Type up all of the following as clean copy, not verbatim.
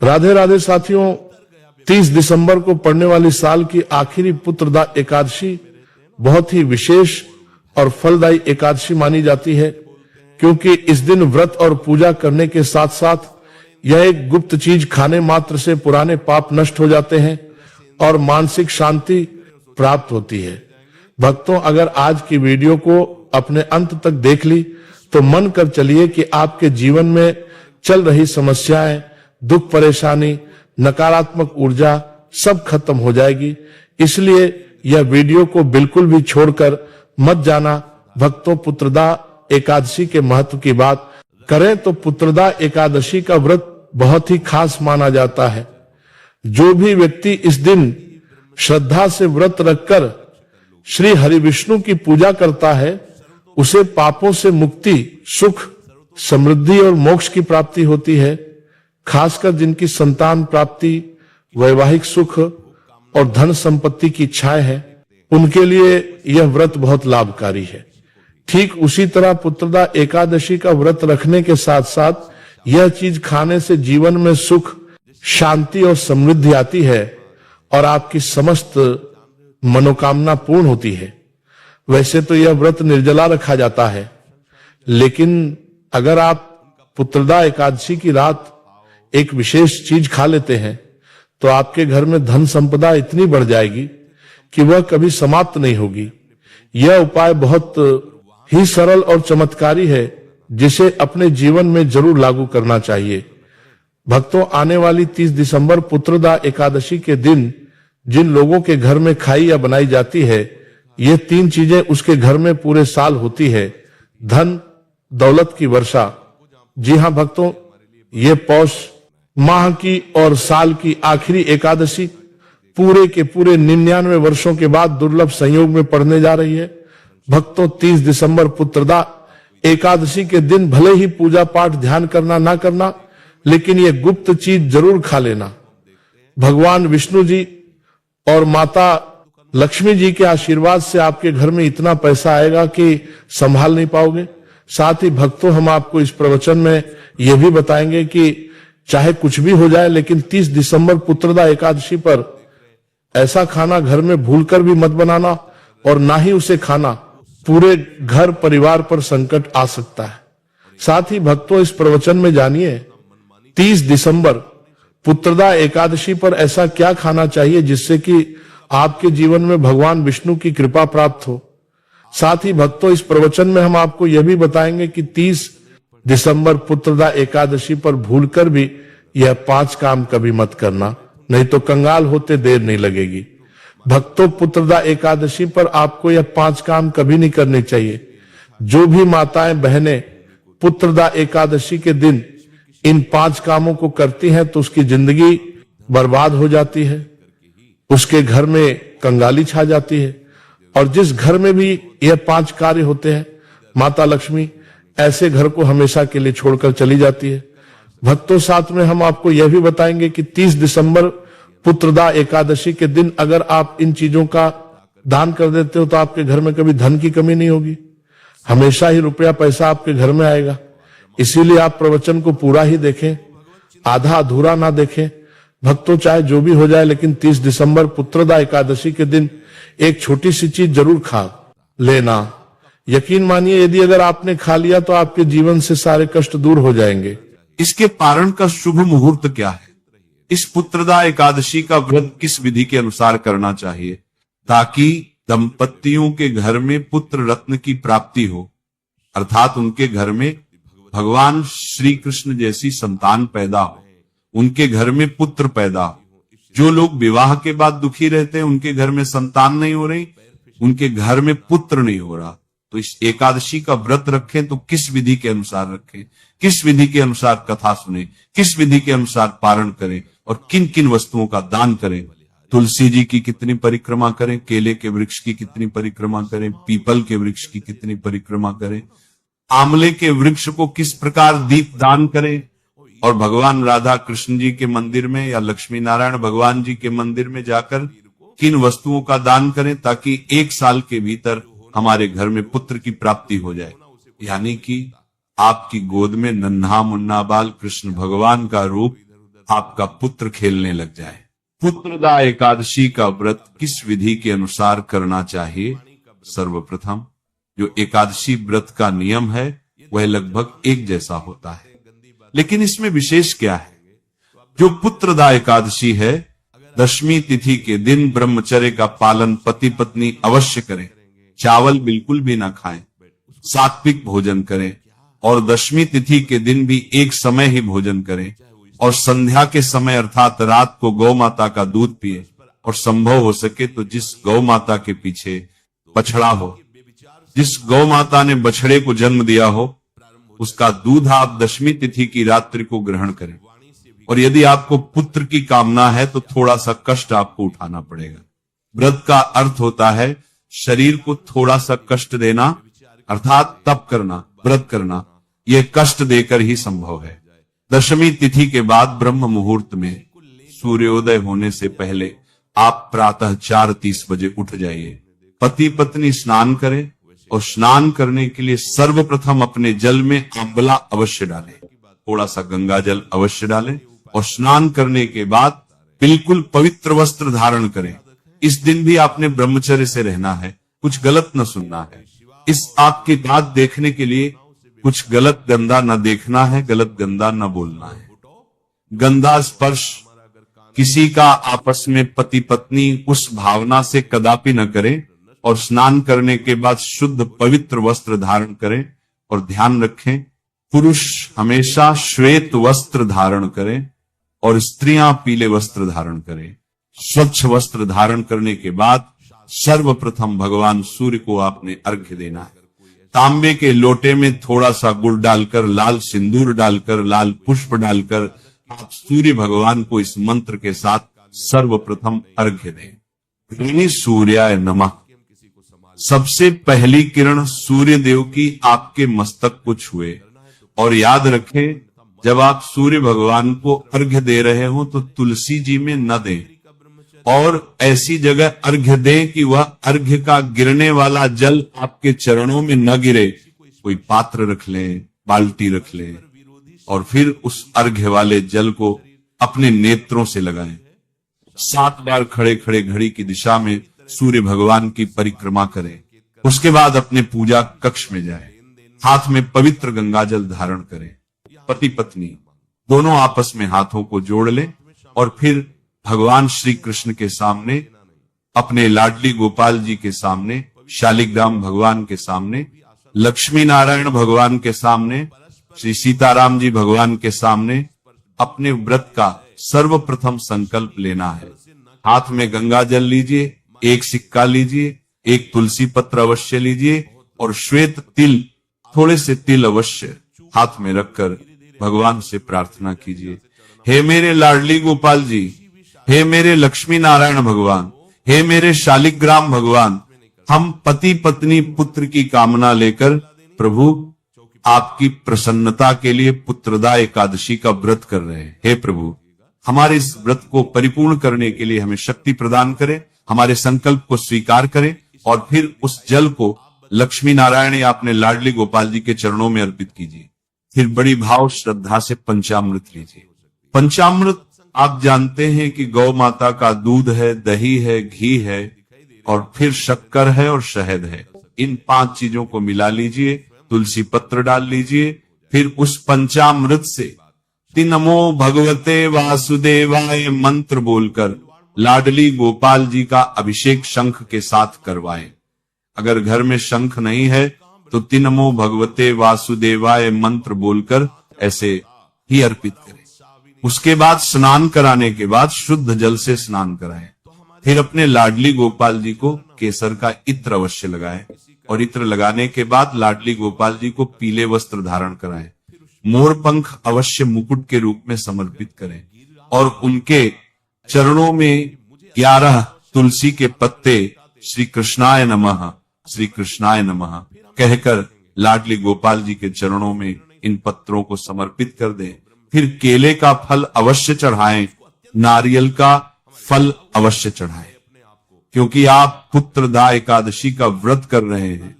राधे राधे साथियों, 30 दिसंबर को पड़ने वाली साल की आखिरी पुत्रदा एकादशी बहुत ही विशेष और फलदायी एकादशी मानी जाती है, क्योंकि इस दिन व्रत और पूजा करने के साथ साथ यह एक गुप्त चीज खाने मात्र से पुराने पाप नष्ट हो जाते हैं और मानसिक शांति प्राप्त होती है। भक्तों, अगर आज की वीडियो को अपने अंत तक देख ली तो मन कर चलिए कि आपके जीवन में चल रही समस्याएं, दुख, परेशानी, नकारात्मक ऊर्जा सब खत्म हो जाएगी। इसलिए यह वीडियो को बिल्कुल भी छोड़कर मत जाना। भक्तों, पुत्रदा एकादशी के महत्व की बात करें तो पुत्रदा एकादशी का व्रत बहुत ही खास माना जाता है। जो भी व्यक्ति इस दिन श्रद्धा से व्रत रखकर श्री हरि विष्णु की पूजा करता है, उसे पापों से मुक्ति, सुख, समृद्धि और मोक्ष की प्राप्ति होती है। खासकर जिनकी संतान प्राप्ति, वैवाहिक सुख और धन संपत्ति की इच्छाएं हैं, उनके लिए यह व्रत बहुत लाभकारी है। ठीक उसी तरह पुत्रदा एकादशी का व्रत रखने के साथ साथ यह चीज खाने से जीवन में सुख, शांति और समृद्धि आती है और आपकी समस्त मनोकामना पूर्ण होती है। वैसे तो यह व्रत निर्जला रखा जाता है, लेकिन अगर आप पुत्रदा एकादशी की रात एक विशेष चीज खा लेते हैं तो आपके घर में धन संपदा इतनी बढ़ जाएगी कि वह कभी समाप्त नहीं होगी। यह उपाय बहुत ही सरल और चमत्कारी है, जिसे अपने जीवन में जरूर लागू करना चाहिए। भक्तों, आने वाली 30 दिसंबर पुत्रदा एकादशी के दिन जिन लोगों के घर में खाई या बनाई जाती है, ये 3 चीजें उसके घर में पूरे साल होती है। धन दौलत की वर्षा। जी हां भक्तों, ये पौष माह की और साल की आखिरी एकादशी पूरे के पूरे 99 वर्षों के बाद दुर्लभ संयोग में पड़ने जा रही है। भक्तों, 30 दिसंबर पुत्रदा एकादशी के दिन भले ही पूजा पाठ ध्यान करना ना करना, लेकिन ये गुप्त चीज जरूर खा लेना। भगवान विष्णु जी और माता लक्ष्मी जी के आशीर्वाद से आपके घर में इतना पैसा आएगा कि संभाल नहीं पाओगे। साथ ही भक्तों, हम आपको इस प्रवचन में यह भी बताएंगे कि चाहे कुछ भी हो जाए, लेकिन 30 दिसंबर पुत्रदा एकादशी पर ऐसा खाना घर में भूलकर भी मत बनाना, और ना ही उसे खाना। पूरे घर परिवार पर संकट आ सकता है। साथ ही भक्तों, इस प्रवचन में जानिए 30 दिसंबर पुत्रदा एकादशी पर ऐसा क्या खाना चाहिए जिससे कि आपके जीवन में भगवान विष्णु की कृपा प्राप्त हो। साथ ही भक्तों, इस प्रवचन में हम आपको यह भी बताएंगे कि 30 दिसंबर पुत्रदा एकादशी पर भूलकर भी यह 5 काम कभी मत करना, नहीं तो कंगाल होते देर नहीं लगेगी। भक्तों, पुत्रदा एकादशी पर आपको यह 5 काम कभी नहीं करने चाहिए। जो भी माताएं बहनें पुत्रदा एकादशी के दिन इन 5 कामों को करती हैं तो उसकी जिंदगी बर्बाद हो जाती है, उसके घर में कंगाली छा जाती है, और जिस घर में भी यह 5 कार्य होते हैं, माता लक्ष्मी ऐसे घर को हमेशा के लिए छोड़कर चली जाती है। भक्तों, साथ में हम आपको यह भी बताएंगे कि 30 दिसंबर पुत्रदा एकादशी के दिन अगर आप इन चीजों का दान कर देते हो तो आपके घर में कभी धन की कमी नहीं होगी, हमेशा ही रुपया पैसा आपके घर में आएगा। इसीलिए आप प्रवचन को पूरा ही देखें, आधा अधूरा ना देखें। भक्तों, चाहे जो भी हो जाए, लेकिन 30 दिसंबर पुत्रदा एकादशी के दिन एक छोटी सी चीज जरूर खा लेना। यकीन मानिए, यदि अगर आपने खा लिया तो आपके जीवन से सारे कष्ट दूर हो जाएंगे। इसके पारण का शुभ मुहूर्त क्या है? इस पुत्रदा एकादशी का व्रत किस विधि के अनुसार करना चाहिए ताकि दंपतियों के घर में पुत्र रत्न की प्राप्ति हो, अर्थात उनके घर में भगवान श्री कृष्ण जैसी संतान पैदा हो, उनके घर में पुत्र पैदा हो। जो लोग विवाह के बाद दुखी रहते हैं, उनके घर में संतान नहीं हो रही, उनके घर में पुत्र नहीं हो रहा, तो इस एकादशी का व्रत रखें तो किस विधि के अनुसार रखें, किस विधि के अनुसार कथा सुने, किस विधि के अनुसार पारण करें और किन किन वस्तुओं का दान करें। तुलसी जी की कितनी परिक्रमा करें, केले के वृक्ष की कितनी परिक्रमा करें, पीपल के वृक्ष की कितनी परिक्रमा करें, आंवले के वृक्ष को किस प्रकार दीप दान करें, और भगवान राधा कृष्ण जी के मंदिर में या लक्ष्मी नारायण भगवान जी के मंदिर में जाकर किन वस्तुओं का दान करें ताकि 1 साल के भीतर हमारे घर में पुत्र की प्राप्ति हो जाए। यानी कि आपकी गोद में नन्हा मुन्ना बाल कृष्ण भगवान का रूप आपका पुत्र खेलने लग जाए। पुत्रदा एकादशी का व्रत किस विधि के अनुसार करना चाहिए? सर्वप्रथम जो एकादशी व्रत का नियम है वह लगभग एक जैसा होता है, लेकिन इसमें विशेष क्या है? जो पुत्रदा एकादशी है, दशमी तिथि के दिन ब्रह्मचर्य का पालन पति पत्नी अवश्य करें, चावल बिल्कुल भी ना खाएं, सात्विक भोजन करें और दशमी तिथि के दिन भी एक समय ही भोजन करें और संध्या के समय अर्थात रात को गौ माता का दूध पिए और संभव हो सके तो जिस गौ माता के पीछे बछड़ा हो, जिस गौ माता ने बछड़े को जन्म दिया हो, उसका दूध आप दशमी तिथि की रात्रि को ग्रहण करें। और यदि आपको पुत्र की कामना है तो थोड़ा सा कष्ट आपको उठाना पड़ेगा। व्रत का अर्थ होता है शरीर को थोड़ा सा कष्ट देना, अर्थात तप करना, व्रत करना। यह कष्ट देकर ही संभव है। दशमी तिथि के बाद ब्रह्म मुहूर्त में सूर्योदय होने से पहले आप प्रातः 4:30 बजे उठ जाइए। पति पत्नी स्नान करें और स्नान करने के लिए सर्वप्रथम अपने जल में आंवला अवश्य डालें, थोड़ा सा गंगा जल अवश्य डालें और स्नान करने के बाद बिल्कुल पवित्र वस्त्र धारण करें। इस दिन भी आपने ब्रह्मचर्य से रहना है, कुछ गलत न सुनना है। इस आग की बात देखने के लिए कुछ गलत गंदा न देखना है, गलत गंदा न बोलना है। गंदा स्पर्श किसी का आपस में पति पत्नी उस भावना से कदापि न करें और स्नान करने के बाद शुद्ध पवित्र वस्त्र धारण करें। और ध्यान रखें, पुरुष हमेशा श्वेत वस्त्र धारण करें और स्त्रियां पीले वस्त्र धारण करें। स्वच्छ वस्त्र धारण करने के बाद सर्वप्रथम भगवान सूर्य को आपने अर्घ्य देना है। तांबे के लोटे में थोड़ा सा गुड़ डालकर, लाल सिंदूर डालकर, लाल पुष्प डालकर आप सूर्य भगवान को इस मंत्र के साथ सर्वप्रथम अर्घ्य दें। सूर्याय नमः। सबसे पहली किरण सूर्य देव की आपके मस्तक को छुए और याद रखें, जब आप सूर्य भगवान को अर्घ्य दे रहे हो तो तुलसी जी में न दें और ऐसी जगह अर्घ्य दें कि वह अर्घ्य का गिरने वाला जल आपके चरणों में न गिरे। कोई पात्र रख लें, बाल्टी रख लें और फिर उस अर्घ्य वाले जल को अपने नेत्रों से लगाएं। 7 बार खड़े खड़े घड़ी की दिशा में सूर्य भगवान की परिक्रमा करें। उसके बाद अपने पूजा कक्ष में जाएं। हाथ में पवित्र गंगा जल धारण करें। पति पत्नी दोनों आपस में हाथों को जोड़ लें और फिर भगवान श्री कृष्ण के सामने, अपने लाडली गोपाल जी के सामने, शालिग्राम भगवान के सामने, लक्ष्मी नारायण भगवान के सामने, श्री सीताराम जी भगवान के सामने अपने व्रत का सर्वप्रथम संकल्प लेना है। हाथ में गंगा जल लीजिए, एक सिक्का लीजिए, एक तुलसी पत्र अवश्य लीजिए और श्वेत तिल, थोड़े से तिल अवश्य हाथ में रखकर भगवान से प्रार्थना कीजिए। हे मेरे लाडली गोपाल जी, हे मेरे लक्ष्मी नारायण भगवान, हे मेरे शालिग्राम भगवान, हम पति पत्नी पुत्र की कामना लेकर प्रभु आपकी प्रसन्नता के लिए पुत्रदा एकादशी का व्रत कर रहे हैं। हे प्रभु, हमारे इस व्रत को परिपूर्ण करने के लिए हमें शक्ति प्रदान करें, हमारे संकल्प को स्वीकार करें और फिर उस जल को लक्ष्मी नारायण या अपने लाडली गोपाल जी के चरणों में अर्पित कीजिए। फिर बड़ी भाव श्रद्धा से पंचामृत लीजिए। पंचामृत आप जानते हैं कि गौ माता का दूध है, दही है, घी है और फिर शक्कर है और शहद है। इन 5 चीजों को मिला लीजिए, तुलसी पत्र डाल लीजिए। फिर उस पंचामृत से नमो भगवते वासुदेवाय मंत्र बोलकर लाडली गोपाल जी का अभिषेक शंख के साथ करवाएं। अगर घर में शंख नहीं है तो नमो भगवते वासुदेवाय मंत्र बोलकर ऐसे ही अर्पित करें। उसके बाद स्नान कराने के बाद शुद्ध जल से स्नान कराएं। फिर अपने लाडली गोपाल जी को केसर का इत्र अवश्य लगाएं और इत्र लगाने के बाद लाडली गोपाल जी को पीले वस्त्र धारण कराएं। मोर पंख अवश्य मुकुट के रूप में समर्पित करें और उनके चरणों में 11 तुलसी के पत्ते श्री कृष्णाय नमः, श्री कृष्णाय नमः कहकर लाडली गोपाल जी के चरणों में इन पत्रों को समर्पित कर दें। फिर केले का फल अवश्य चढ़ाएं, नारियल का फल अवश्य चढ़ाएं, क्योंकि आप पुत्रदा एकादशी का व्रत कर रहे हैं।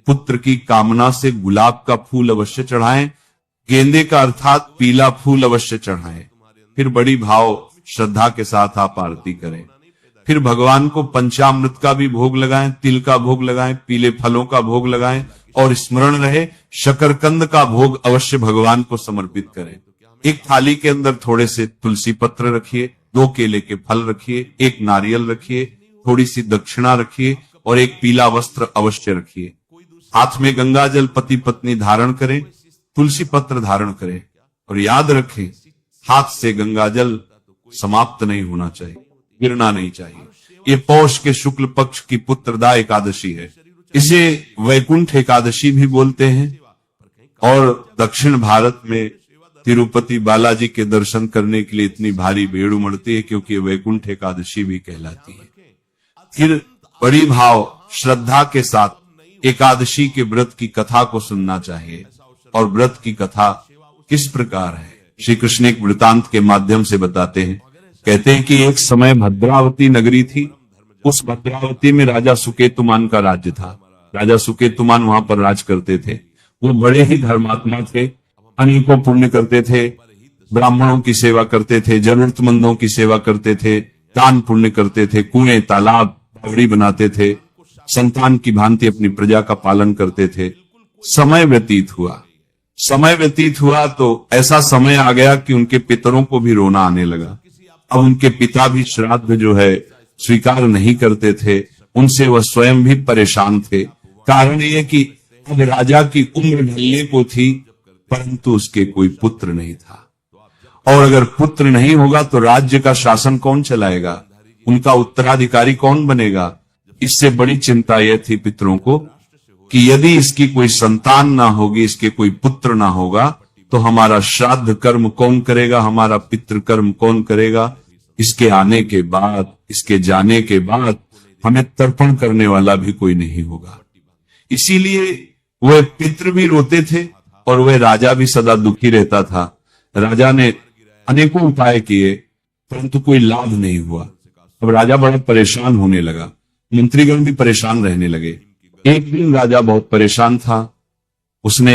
पुत्र की कामना से गुलाब का फूल अवश्य चढ़ाएं, गेंदे का अर्थात पीला फूल अवश्य चढ़ाएं। फिर बड़ी भाव श्रद्धा के साथ आप आरती करें। फिर भगवान को पंचामृत का भी भोग लगाएं, तिल का भोग लगाएं, पीले फलों का भोग लगाएं और स्मरण रहे शकरकंद का भोग अवश्य भगवान को समर्पित करें। एक थाली के अंदर थोड़े से तुलसी पत्र रखिए, 2 केले के फल रखिए, 1 नारियल रखिए, थोड़ी सी दक्षिणा रखिए और एक पीला वस्त्र अवश्य रखिए। हाथ में गंगा जल पति पत्नी धारण करें, तुलसी पत्र धारण करें और याद रखें हाथ से गंगा जल समाप्त नहीं होना चाहिए, गिरना नहीं चाहिए। ये पौष के शुक्ल पक्ष की पुत्रदा एकादशी है। इसे वैकुंठ एकादशी भी बोलते हैं और दक्षिण भारत में तिरुपति बालाजी के दर्शन करने के लिए इतनी भारी भीड़ उमड़ती है क्योंकि वैकुंठ एकादशी भी कहलाती है। फिर बड़ी भाव श्रद्धा के साथ एकादशी के व्रत की कथा को सुनना चाहिए। और व्रत की कथा किस प्रकार है, श्री कृष्ण एक वृतांत के माध्यम से बताते हैं। कहते हैं कि एक समय भद्रावती नगरी थी। उस भद्रावती में राजा सुकेतुमान का राज्य था। राजा सुकेतुमान वहां पर राज करते थे। वो बड़े ही धर्मात्मा थे, अनेकों पुण्य करते थे, ब्राह्मणों की सेवा करते थे, जरूरतमंदों की सेवा करते थे, दान पुण्य करते थे, कुएं तालाब बावड़ी बनाते थे, संतान की भांति अपनी प्रजा का पालन करते थे। समय व्यतीत हुआ तो ऐसा समय आ गया कि उनके पितरों को भी रोना आने लगा। अब उनके पिता भी श्राद्ध जो है स्वीकार नहीं करते थे, उनसे वह स्वयं भी परेशान थे। कारण यह कि अब राजा की उम्र ढलने को थी परंतु उसके कोई पुत्र नहीं था, और अगर पुत्र नहीं होगा तो राज्य का शासन कौन चलाएगा, उनका उत्तराधिकारी कौन बनेगा। इससे बड़ी चिंता यह थी पितरों को कि यदि इसकी कोई संतान ना होगी, इसके कोई पुत्र ना होगा तो हमारा श्राद्ध कर्म कौन करेगा, हमारा पितृ कर्म कौन करेगा। इसके आने के बाद, इसके जाने के बाद हमें तर्पण करने वाला भी कोई नहीं होगा। इसीलिए वह पितृ भी रोते थे और वह राजा भी सदा दुखी रहता था। राजा ने अनेकों उपाय किए परंतु कोई लाभ नहीं हुआ। अब राजा बड़ा परेशान होने लगा, मंत्रीगण भी परेशान रहने लगे। एक दिन राजा बहुत परेशान था। उसने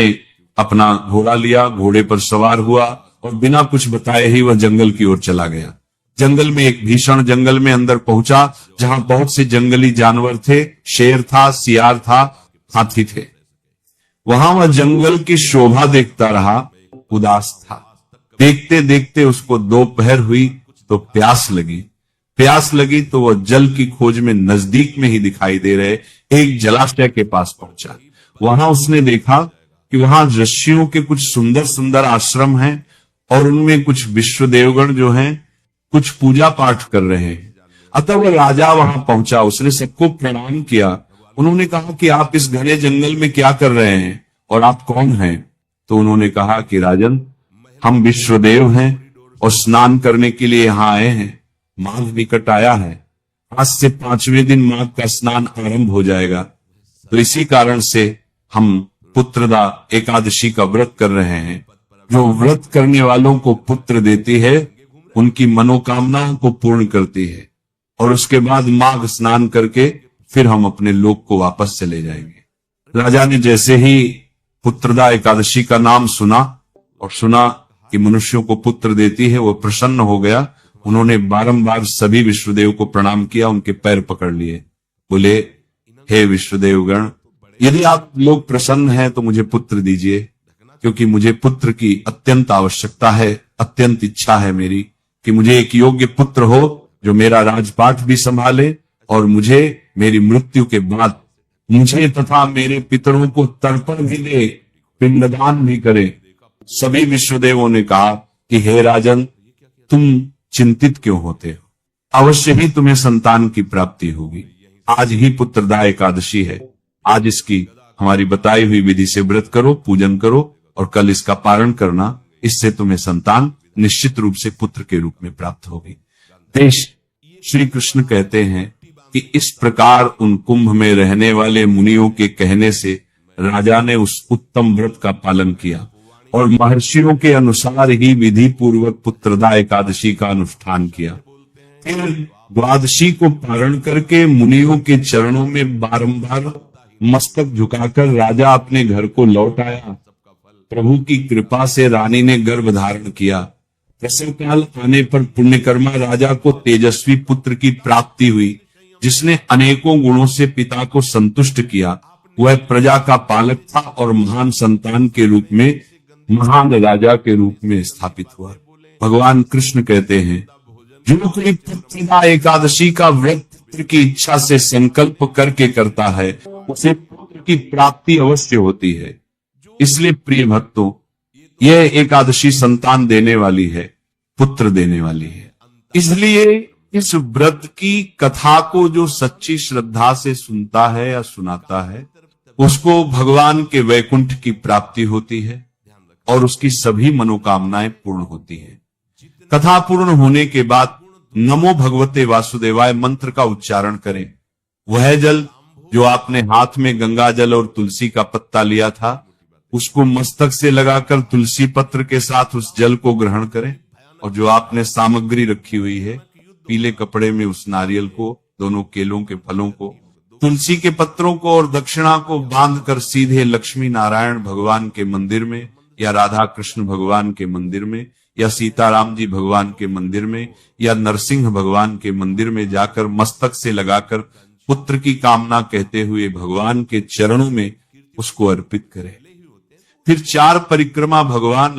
अपना घोड़ा लिया, घोड़े पर सवार हुआ और बिना कुछ बताए ही वह जंगल की ओर चला गया। जंगल में एक भीषण जंगल में अंदर पहुंचा जहां बहुत से जंगली जानवर थे, शेर था, सियार था, हाथी थे। वहां वह जंगल की शोभा देखता रहा, उदास था। देखते देखते उसको दोपहर हुई तो प्यास लगी तो वह जल की खोज में नजदीक में ही दिखाई दे रहे एक जलाशय के पास पहुंचा। वहां उसने देखा कि वहां ऋषियों के कुछ सुंदर सुंदर आश्रम हैं और उनमें कुछ विश्वदेवगण जो हैं कुछ पूजा पाठ कर रहे हैं। अतः वह राजा वहां पहुंचा, उसने सबको प्रणाम किया। उन्होंने कहा कि आप इस घने जंगल में क्या कर रहे हैं और आप कौन हैं। तो उन्होंने कहा कि राजन, हम विश्वदेव हैं और स्नान करने के लिए यहाँ आए हैं। माघ निकट आया है, आज से 5वें दिन माघ का स्नान आरंभ हो जाएगा, तो इसी कारण से हम पुत्रदा एकादशी का व्रत कर रहे हैं। जो व्रत करने वालों को पुत्र देती है, उनकी मनोकामनाओं को पूर्ण करती है और उसके बाद माघ स्नान करके फिर हम अपने लोक को वापस चले जाएंगे। राजा ने जैसे ही पुत्रदा एकादशी का नाम सुना और सुना कि मनुष्यों को पुत्र देती है, वो प्रसन्न हो गया। उन्होंने बारंबार सभी विश्वदेव को प्रणाम किया, उनके पैर पकड़ लिए, बोले हे विश्वदेवगण, यदि आप लोग प्रसन्न हैं तो मुझे पुत्र दीजिए, क्योंकि मुझे पुत्र की अत्यंत आवश्यकता है, अत्यंत इच्छा है मेरी कि मुझे एक योग्य पुत्र हो जो मेरा राजपाट भी संभाले और मुझे मेरी मृत्यु के बाद मुझे तथा मेरे पितरों को तर्पण भी दे, पिंडदान भी करे। सभी विश्वदेवों ने कहा कि हे राजन, तुम चिंतित क्यों होते हो, अवश्य ही तुम्हें संतान की प्राप्ति होगी। आज ही पुत्रदा एकादशी है, आज इसकी हमारी बताई हुई विधि से व्रत करो, पूजन करो और कल इसका पारण करना, इससे तुम्हें संतान निश्चित रूप से पुत्र के रूप में प्राप्त होगी। देश श्री कृष्ण कहते हैं कि इस प्रकार उन कुंभ में रहने वाले मुनियों के कहने से राजा ने उस उत्तम व्रत का पालन किया और महर्षियों के अनुसार ही विधि पूर्वक पुत्रदा एकादशी का अनुष्ठान किया। फिर द्वादशी को पारण करके मुनियों के चरणों में बारंबार मस्तक झुकाकर राजा अपने घर को लौट आया। प्रभु की कृपा से रानी ने गर्भ धारण किया प्रसवकाल आने पर पुण्यकर्मा राजा को तेजस्वी पुत्र की प्राप्ति हुई, जिसने अनेकों गुणों से पिता को संतुष्ट किया। वह प्रजा का पालक था और महान संतान के रूप में, महान राजा के रूप में स्थापित हुआ। भगवान कृष्ण कहते हैं, जो कोई पुत्रदा एकादशी का व्रत पुत्र की इच्छा से संकल्प करके करता है, उसे पुत्र की प्राप्ति अवश्य होती है। इसलिए प्रिय भक्तों, यह एकादशी संतान देने वाली है, पुत्र देने वाली है। इसलिए इस व्रत की कथा को जो सच्ची श्रद्धा से सुनता है या सुनाता है, उसको भगवान के वैकुंठ की प्राप्ति होती है और उसकी सभी मनोकामनाएं पूर्ण होती है। कथा पूर्ण होने के बाद नमो भगवते वासुदेवाय मंत्र का उच्चारण करें। वह जल जो आपने हाथ में गंगा जल और तुलसी का पत्ता लिया था, उसको मस्तक से लगाकर तुलसी पत्र के साथ उस जल को ग्रहण करें। और जो आपने सामग्री रखी हुई है, पीले कपड़े में उस नारियल को, दोनों केलों के फलों को, तुलसी के पत्रों को और दक्षिणा को बांधकर सीधे लक्ष्मी नारायण भगवान के मंदिर में या राधा कृष्ण भगवान के मंदिर में या सीताराम जी भगवान के मंदिर में या नरसिंह भगवान के मंदिर में जाकर मस्तक से लगाकर पुत्र की कामना कहते हुए भगवान के चरणों में उसको अर्पित करें। फिर 4 परिक्रमा भगवान